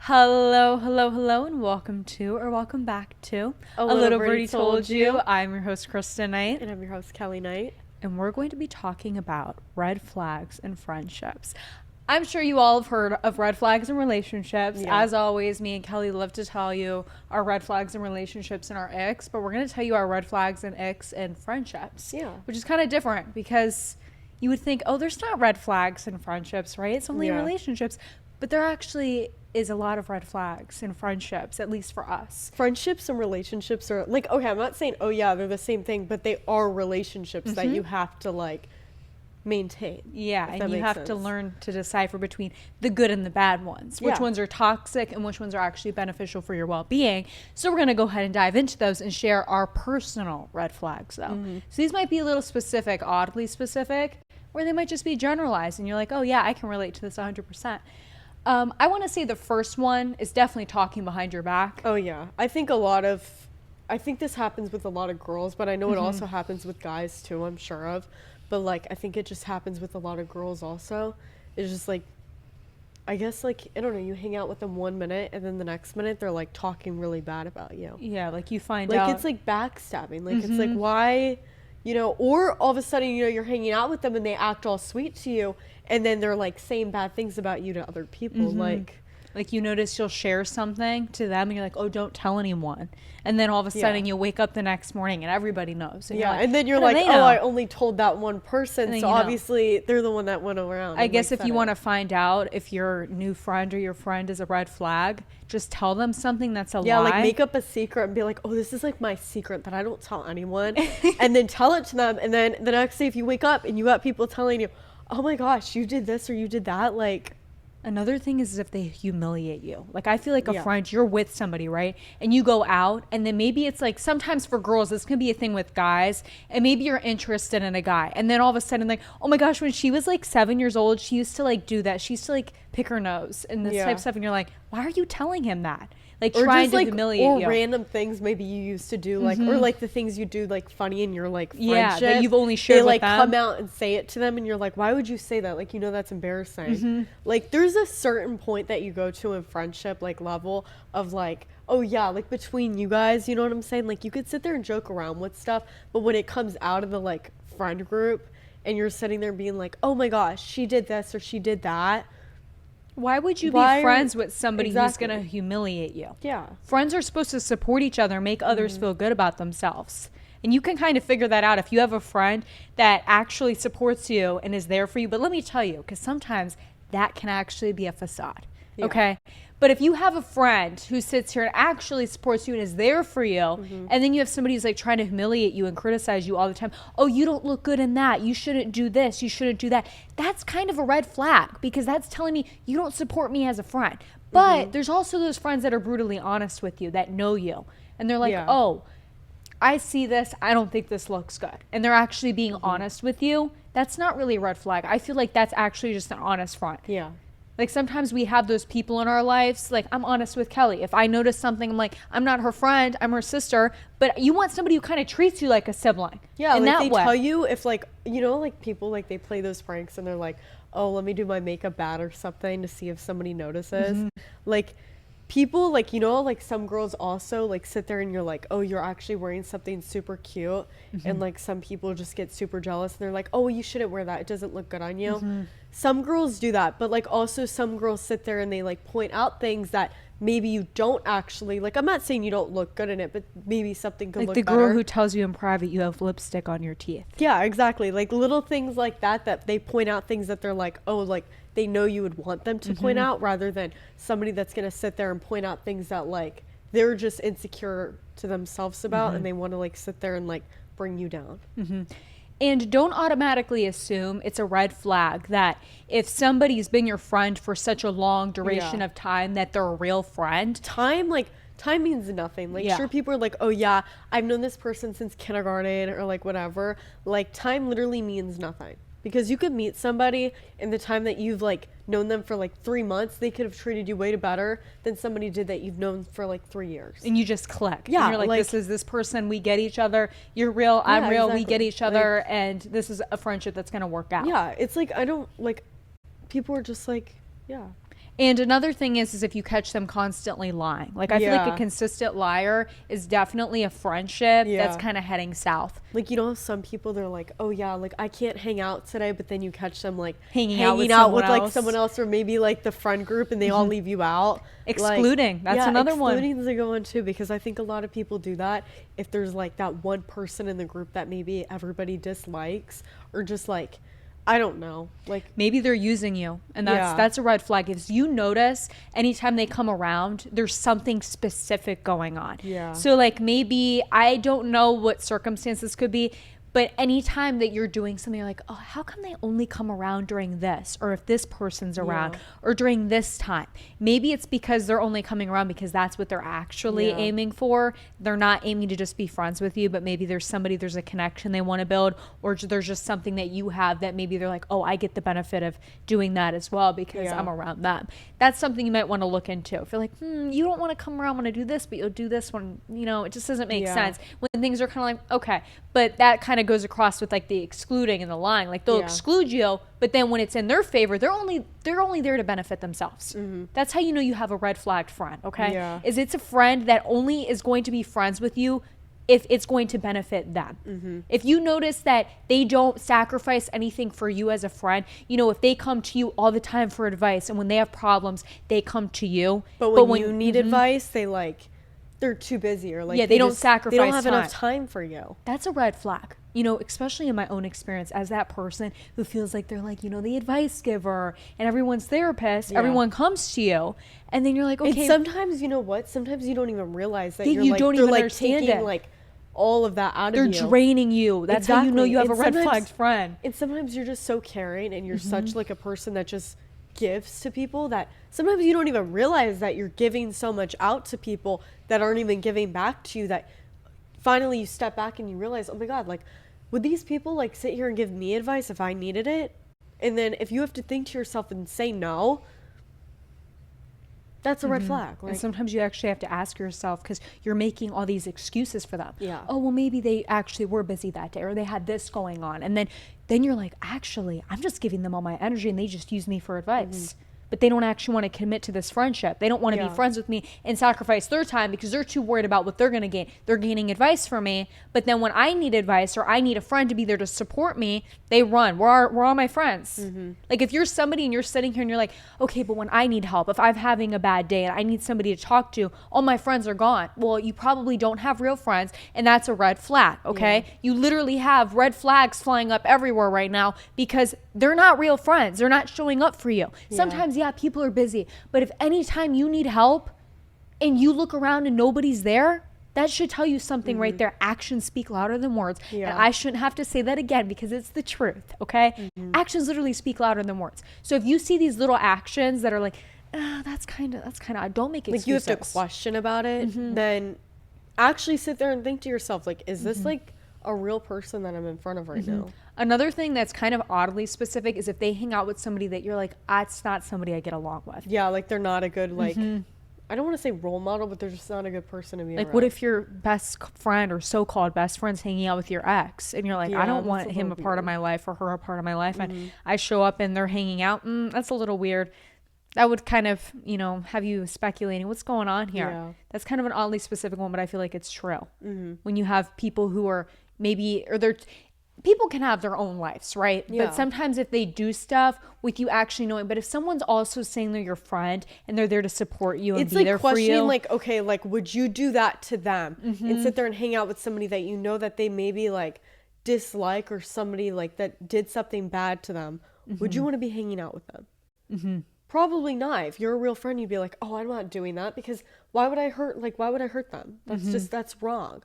Hello, hello, hello, and welcome back to A Little Birdie Told You. I'm your host, Kristen Knight, And I'm your host, Kelly Knight. and we're going to be talking about red flags in friendships. I'm sure you all have heard of red flags in relationships. Yeah. As always, me and Kelly love to tell you our red flags in relationships and our icks, but we're going to tell you our red flags and icks in friendships. Yeah. Which is kind of different because you would think, oh, there's not red flags in friendships, right? It's only in Yeah. relationships. But there actually is a lot of red flags in friendships, at least for us. Friendships and relationships are like, okay, I'm not saying, oh yeah, they're the same thing, but they are relationships that you have to like maintain. Yeah, if that and you makes have to sense. learn to decipher between the good and the bad ones, which Yeah. ones are toxic and which ones are actually beneficial for your well-being. So we're going to go ahead and dive into those and share our personal red flags, though. So these might be a little specific, oddly specific, or they might just be generalized, and you're like, oh yeah, I can relate to this 100%. I want to say the first one is definitely talking behind your back. Oh yeah. I think this happens with a lot of girls, but I know it also happens with guys too, I'm sure of. But like, I think it just happens with a lot of girls also. It's just like, I guess like, I don't know, you hang out with them 1 minute and then the next minute they're like talking really bad about you. Yeah, like you find Like out. it's like backstabbing. Like it's like, why, or all of a sudden, you're hanging out with them and they act all sweet to you and then they're like saying bad things about you to other people. Like you notice you'll share something to them and you're like, oh, don't tell anyone. And then all of a sudden Yeah. you wake up the next morning and everybody knows. And yeah. you're like, And then you're "How do like, they oh, know?" I only told that one person. then So you know. obviously they're the one that went around. I and, guess like, if you said want it. to find out if your new friend or your friend is a red flag, just tell them something that's a Yeah, lie. like make up a secret and be like, oh, this is like my secret that I don't tell anyone. And then tell it to them. And then the next day, if you wake up and you got people telling you, oh my gosh, you did this or you did that, like, Another thing is if they humiliate you. Like I feel like a Yeah. friend, you're with somebody, right? And you go out and then maybe it's like sometimes for girls, this can be a thing with guys. And maybe you're interested in a guy. And then all of a sudden like, oh my gosh, when she was like 7 years old, she used to like do that. She used to like pick her nose and this Yeah. type of stuff. And you're like, why are you telling him that? Like or trying just to like, humiliate or you. random things maybe you used to do, like, or like the things you do like funny in your like friendship. Yeah, that you've only shared they with like them. come out and say it to them and you're like, why would you say that? Like, that's embarrassing. Like there's a certain point that you go to in friendship, like level of like, oh yeah, like between you guys, you know what I'm saying? Like you could sit there and joke around with stuff, but when it comes out of the like friend group and you're sitting there being like, oh my gosh, she did this or she did that. Why would you Why be are- friends with somebody who's Exactly. going to humiliate you? Yeah. Friends are supposed to support each other, make others feel good about themselves. And you can kind of figure that out if you have a friend that actually supports you and is there for you. But let me tell you, because sometimes that can actually be a facade. Yeah. Okay. But if you have a friend who sits here and actually supports you and is there for you, and then you have somebody who's like trying to humiliate you and criticize you all the time, oh, you don't look good in that. You shouldn't do this. You shouldn't do that. That's kind of a red flag because that's telling me you don't support me as a friend. But there's also those friends that are brutally honest with you, that know you. And they're like, Yeah. oh, I see this. I don't think this looks good. And they're actually being honest with you. That's not really a red flag. I feel like that's actually just an honest front. Yeah. Like sometimes we have those people in our lives. Like I'm honest with Kelly. If I notice something, I'm like, I'm not her friend, I'm her sister. But you want somebody who kind of treats you like a sibling. Yeah, in like that they way. tell you if like, like people like they play those pranks and they're like, oh, let me do my makeup bad or something to see if somebody notices. Like people like, like some girls also like sit there and you're like, oh, you're actually wearing something super cute. And like some people just get super jealous and they're like, oh, you shouldn't wear that. It doesn't look good on you. Some girls do that, but like also some girls sit there and they like point out things that maybe you don't actually like. I'm not saying you don't look good in it, but maybe something could Like look the better. girl who tells you in private you have lipstick on your teeth. Yeah, exactly. Like little things like that they point out things that they're like, oh, like they know you would want them to point out rather than somebody that's going to sit there and point out things that like they're just insecure to themselves about and they want to like sit there and like bring you down. And don't automatically assume it's a red flag that if somebody's been your friend for such a long duration Yeah. of time that they're a real friend. Time means nothing. Like Yeah. sure, people are like, oh yeah, I've known this person since kindergarten or like whatever. Like time literally means nothing. Because you could meet somebody in the time that you've like known them for like 3 months, they could have treated you way better than somebody did that you've known for like 3 years. And you just click. Yeah, And you're like, like- this is this person. We get each other. You're real. I'm Yeah, real. We exactly. get each other. And this is a friendship that's going to work out. Yeah, it's like I don't like people are just like, yeah. And another thing is if you catch them constantly lying. Like, I feel like a consistent liar is definitely a friendship that's kind of heading south. Like, you know, some people, they're like, oh yeah, like I can't hang out today, but then you catch them like hanging out with like someone else, or maybe like the friend group, and they all leave you out. Excluding. That's another one. Excluding is a good one too, because I think a lot of people do that if there's like that one person in the group that maybe everybody dislikes, or just like, I don't know, like maybe they're using you, and that's a red flag. If you notice anytime they come around, there's something specific going on. So like, maybe, I don't know what circumstances could be, but anytime that you're doing something, you're like, oh, how come they only come around during this, or if this person's around, or during this time? Maybe it's because they're only coming around because that's what they're actually aiming for. They're not aiming to just be friends with you, but maybe there's a connection they want to build, or there's just something that you have that maybe they're like, oh, I get the benefit of doing that as well because I'm around them. That's something you might want to look into. If you're like, you don't want to come around when I do this, but you'll do this when, you know, it just doesn't make sense. When things are kind of like, okay, but that kind of goes across with like the excluding and the lying. Like, they'll exclude you, but then when it's in their favor, they're only there to benefit themselves. That's how you know you have a red flagged friend. Okay, is it's a friend that only is going to be friends with you if it's going to benefit them. If you notice that they don't sacrifice anything for you as a friend, you know, if they come to you all the time for advice, and when they have problems, they come to you, but when you need advice, they're too busy, or like they don't sacrifice. They don't have enough time for you. That's a red flag. You know, especially in my own experience as that person who feels like they're like, you know, the advice giver and everyone's therapist. Everyone comes to you, and then you're like, okay. And sometimes, you know what? Sometimes you don't even realize that you don't even understand taking like all of that out of you. They're draining you. That's how you know you have a red flagged friend. And sometimes you're just so caring, and you're such like a person that just gives to people, that sometimes you don't even realize that you're giving so much out to people that aren't even giving back to you, that finally you step back and you realize, oh my God, like, would these people like sit here and give me advice if I needed it? And then if you have to think to yourself and say no, that's a red flag. Like, and sometimes you actually have to ask yourself, because you're making all these excuses for them. Oh, well, maybe they actually were busy that day, or they had this going on. And then you're like, actually, I'm just giving them all my energy, and they just use me for advice. But they don't actually want to commit to this friendship. They don't want to be friends with me and sacrifice their time because they're too worried about what they're going to gain. They're gaining advice from me. But then when I need advice, or I need a friend to be there to support me, they run. We're all my friends. Like, if you're somebody and you're sitting here and you're like, okay, but when I need help, if I'm having a bad day and I need somebody to talk to, all my friends are gone. Well, you probably don't have real friends, and that's a red flag, okay? You literally have red flags flying up everywhere right now because they're not real friends. They're not showing up for you. Sometimes, people are busy, but if anytime you need help and you look around and nobody's there, that should tell you something right there. Actions speak louder than words. And I shouldn't have to say that again because it's the truth, okay? Actions literally speak louder than words. So if you see these little actions that are like, that's kind of, don't make excuses. Like, you have to question about it, then actually sit there and think to yourself, like, is this like a real person that I'm in front of right now? Another thing that's kind of oddly specific is if they hang out with somebody that you're like, it's not somebody I get along with. Yeah, like, they're not a good, like, I don't want to say role model, but they're just not a good person to be like, around. what if your best friend or so-called best friend's hanging out with your ex, and you're like, I don't want him a part of my life, or her a part of my life, and I show up and they're hanging out? That's a little weird. That would kind of, you know, have you speculating what's going on here. That's kind of an oddly specific one, but I feel like it's true. When you have people who are maybe, or they're, people can have their own lives, right? But sometimes if they do stuff with you actually knowing, but if someone's also saying they're your friend and they're there to support you and be there for you. It's like questioning, like, okay, like, would you do that to them? And sit there and hang out with somebody that you know that they maybe like dislike, or somebody like that did something bad to them. Would you want to be hanging out with them? Probably not. If you're a real friend, you'd be like, oh, I'm not doing that, because why would I hurt them? That's that's wrong.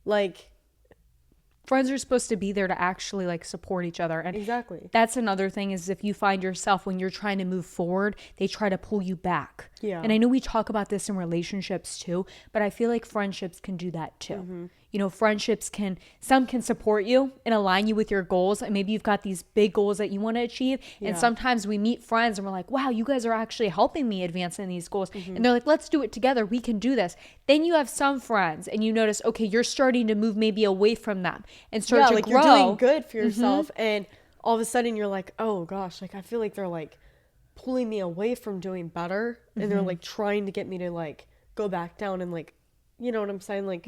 Like, friends are supposed to be there to actually like support each other. And that's another thing, is if you find yourself when you're trying to move forward, they try to pull you back. And I know we talk about this in relationships too, but I feel like friendships can do that too. You know, friendships some can support you and align you with your goals. And maybe you've got these big goals that you want to achieve. And sometimes we meet friends and we're like, wow, you guys are actually helping me advance in these goals. And they're like, let's do it together. We can do this. Then you have some friends and you notice, okay, you're starting to move maybe away from them and start to like grow. You're doing good for yourself. And all of a sudden you're like, oh gosh, like, I feel like they're like pulling me away from doing better, and they're like trying to get me to like go back down, and like, you know what I'm saying? Like,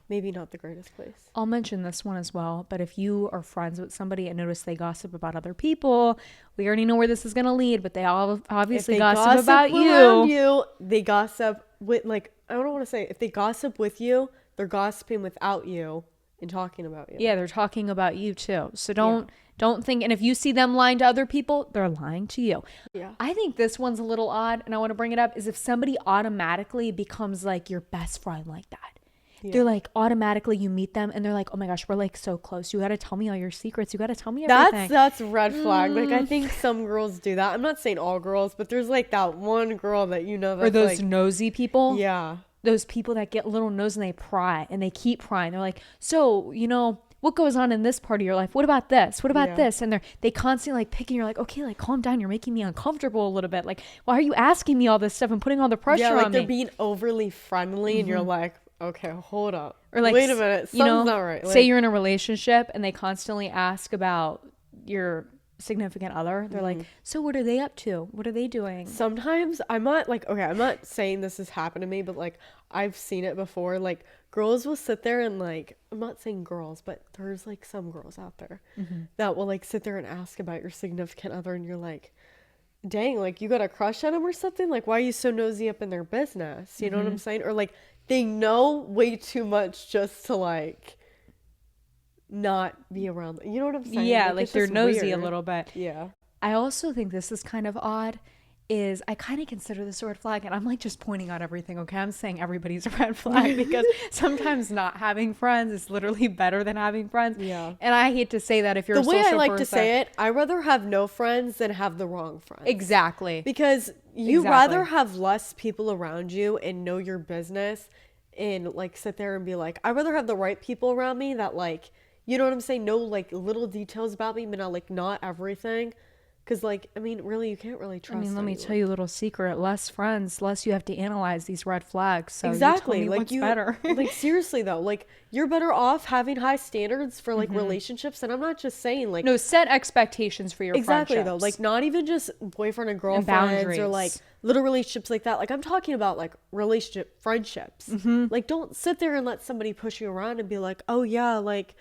maybe not the greatest place. I'll mention this one as well, but if you are friends with somebody and notice they gossip about other people, we already know where this is going to lead, but they all obviously gossip about you. They gossip with, like, I don't want to say, if they gossip with you, they're gossiping without you and talking about you. Yeah, they're talking about you too. So don't think, and if you see them lying to other people, they're lying to you. Yeah. I think this one's a little odd, and I want to bring it up, is if somebody automatically becomes like your best friend like that. Yeah. They're like, automatically you meet them and they're like, oh my gosh, we're like so close. You got to tell me all your secrets. You got to tell me everything. That's red flag. Like, I think some girls do that. I'm not saying all girls, but there's like that one girl that you know that's, or those like, nosy people. Yeah. Those people that get a little nose and they pry and they keep prying. They're like, so, you know, what goes on in this part of your life? What about this? What about this? And they constantly like picking. You're like, okay, like calm down. You're making me uncomfortable a little bit. Like, why are you asking me all this stuff and putting all the pressure on me? Yeah, like they're being overly friendly and you're like, okay, hold up. Or like, wait a minute, something's not right. Like, say you're in a relationship and they constantly ask about your significant other. They're like, so what are they up to? What are they doing? Sometimes I'm not like, okay, I'm not saying this has happened to me, but like I've seen it before. Like girls will sit there and like, I'm not saying girls, but there's like some girls out there that will like sit there and ask about your significant other, and you're like, dang, like you got a crush on them or something? Like, why are you so nosy up in their business? You know what I'm saying? Or like they know way too much just to like not be around them. You know what I'm saying? Yeah, like they're nosy weird. A little bit. Yeah. I also think this is kind of odd, is I kind of consider this a red flag, and I'm like just pointing out everything, okay? I'm saying everybody's a red flag because sometimes not having friends is literally better than having friends. Yeah. And I hate to say that if you're the a social way I like person. to say it, I rather have no friends than have the wrong friends. Exactly. Because you rather have less people around you and know your business and like sit there and be like, I'd rather have the right people around me that like, you know what I'm saying? Know like little details about me, but not everything. Because like, I mean, really, you can't really trust let me tell you a little secret. Less friends, less you have to analyze these red flags. So exactly. You tell me what's better. Like seriously though, like you're better off having high standards for like relationships. And I'm not just saying like, no, set expectations for your exactly friendships. Though. Like not even just boyfriend and girlfriends or like little relationships like that. Like I'm talking about like friendships. Like don't sit there and let somebody push you around and be like, oh yeah, like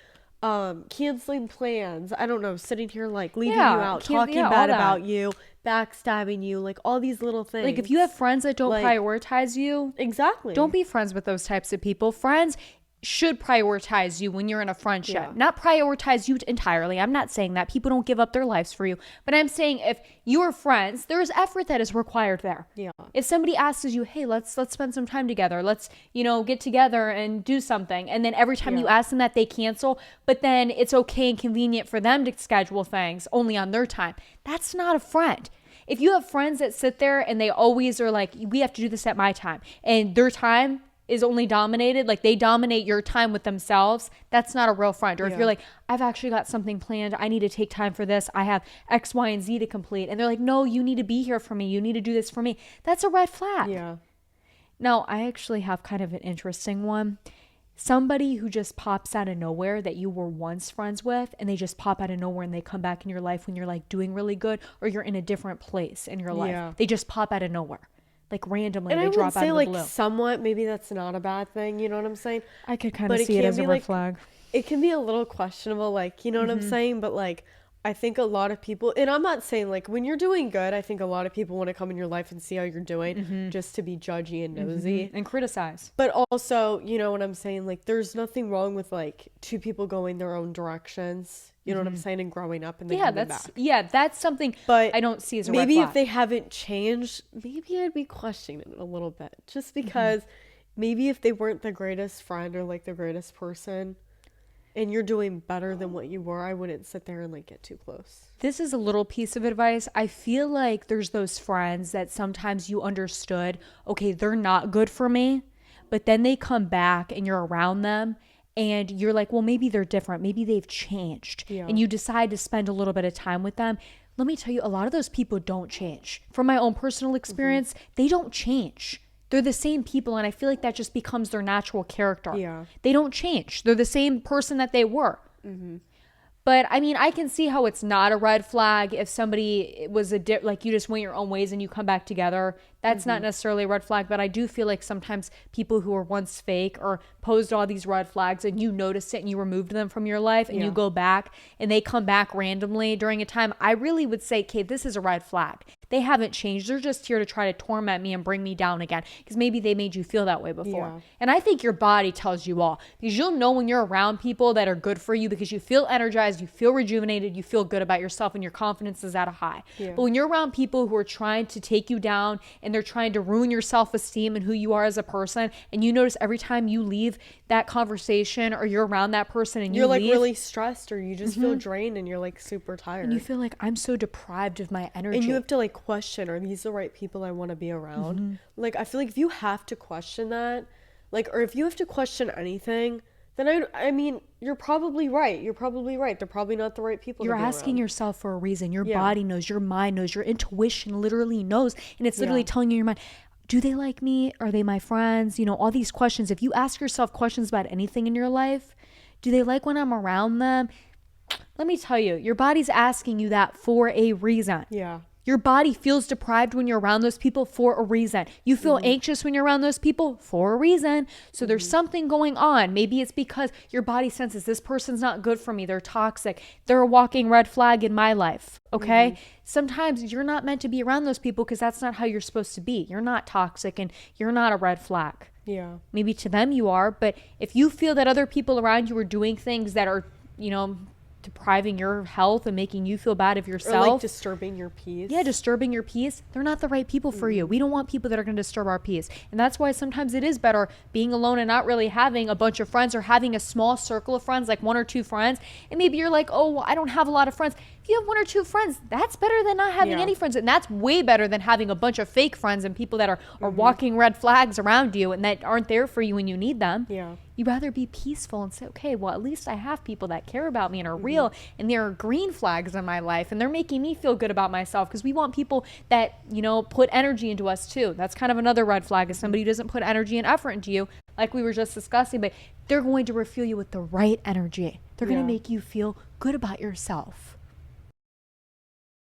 canceling plans, I don't know, sitting here like leaving you out, talking bad about you, backstabbing you, like all these little things. Like if you have friends that don't prioritize you, exactly, don't be friends with those types of people. Friends should prioritize you when you're in a friendship, not prioritize you entirely. I'm not saying that people don't give up their lives for you, but I'm saying if you're friends, there's effort that is required there. Yeah. If somebody asks you, hey, let's spend some time together, let's, get together and do something, and then every time you ask them that, they cancel, but then it's okay and convenient for them to schedule things only on their time. That's not a friend. If you have friends that sit there and they always are like, we have to do this at my time, and their time is only dominated, like they dominate your time with themselves, that's not a real friend. Or if you're like, I've actually got something planned, I need to take time for this, I have X, Y, and Z to complete, and they're like, no, you need to be here for me, you need to do this for me, that's a red flag. Yeah. Now, I actually have kind of an interesting one. Somebody who just pops out of nowhere that you were once friends with, and they just pop out of nowhere and they come back in your life when you're like doing really good, or you're in a different place in your life. They just pop out of nowhere. Like randomly, and they drop out of the like blue. Somewhat, maybe that's not a bad thing. You know what I'm saying? I could kind of see it as a red flag. It can be a little questionable, like, you know what I'm saying? But like, I think a lot of people, and I'm not saying like when you're doing good, I think a lot of people want to come in your life and see how you're doing just to be judgy and nosy and criticize. But also, you know what I'm saying? Like, there's nothing wrong with like two people going their own directions. You know what I'm saying? And growing up and then coming back. That's something but I don't see as a red maybe flag. If they haven't changed, maybe I'd be questioning it a little bit, just because maybe if they weren't the greatest friend or like the greatest person and you're doing better than what you were, I wouldn't sit there and like get too close. This is a little piece of advice. I feel like there's those friends that sometimes you understood, okay, they're not good for me, but then they come back and you're around them and you're like, well, maybe they're different. Maybe they've changed. Yeah. And you decide to spend a little bit of time with them. Let me tell you, a lot of those people don't change. From my own personal experience, they don't change. They're the same people. And I feel like that just becomes their natural character. Yeah. They don't change. They're the same person that they were. But I mean, I can see how it's not a red flag if somebody was like you just went your own ways and you come back together. That's not necessarily a red flag, but I do feel like sometimes people who were once fake or posed all these red flags and you noticed it and you removed them from your life and you go back and they come back randomly during a time, I really would say, okay, this is a red flag. They haven't changed. They're just here to try to torment me and bring me down again because maybe they made you feel that way before. Yeah. And I think your body tells you all because you'll know when you're around people that are good for you because you feel energized, you feel rejuvenated, you feel good about yourself and your confidence is at a high. Yeah. But when you're around people who are trying to take you down and they're trying to ruin your self-esteem and who you are as a person, and you notice every time you leave that conversation or you're around that person and you're like leave, really stressed or you just feel drained and you're like super tired. And you feel like I'm so deprived of my energy. And you have to like question, are these the right people I want to be around? Like I feel like if you have to question that, like, or if you have to question anything, then I mean, you're probably right. You're probably right. They're probably not the right people. You're asking yourself for a reason. Your body knows, your mind knows, your intuition literally knows. And it's literally telling you in your mind, do they like me? Are they my friends? You know, all these questions. If you ask yourself questions about anything in your life, do they like when I'm around them? Let me tell you, your body's asking you that for a reason. Yeah. Your body feels deprived when you're around those people for a reason. You feel anxious when you're around those people for a reason. So there's something going on. Maybe it's because your body senses this person's not good for me. They're toxic. They're a walking red flag in my life. Okay. Sometimes you're not meant to be around those people because that's not how you're supposed to be. You're not toxic and you're not a red flag. Yeah. Maybe to them you are, but if you feel that other people around you are doing things that are, you know, depriving your health and making you feel bad of yourself. Or like disturbing your peace. Yeah, disturbing your peace. They're not the right people for you. We don't want people that are going to disturb our peace. And that's why sometimes it is better being alone and not really having a bunch of friends or having a small circle of friends, like 1 or 2 friends. And maybe you're like, oh, well, I don't have a lot of friends. If you have 1 or 2 friends, that's better than not having any friends. And that's way better than having a bunch of fake friends and people that are walking red flags around you and that aren't there for you when you need them. Yeah. You'd rather be peaceful and say, okay, well, at least I have people that care about me and are real, and there are green flags in my life, and they're making me feel good about myself, because we want people that, you know, put energy into us too. That's kind of another red flag, is somebody who doesn't put energy and effort into you, like we were just discussing, but they're going to refuel you with the right energy. They're going to make you feel good about yourself.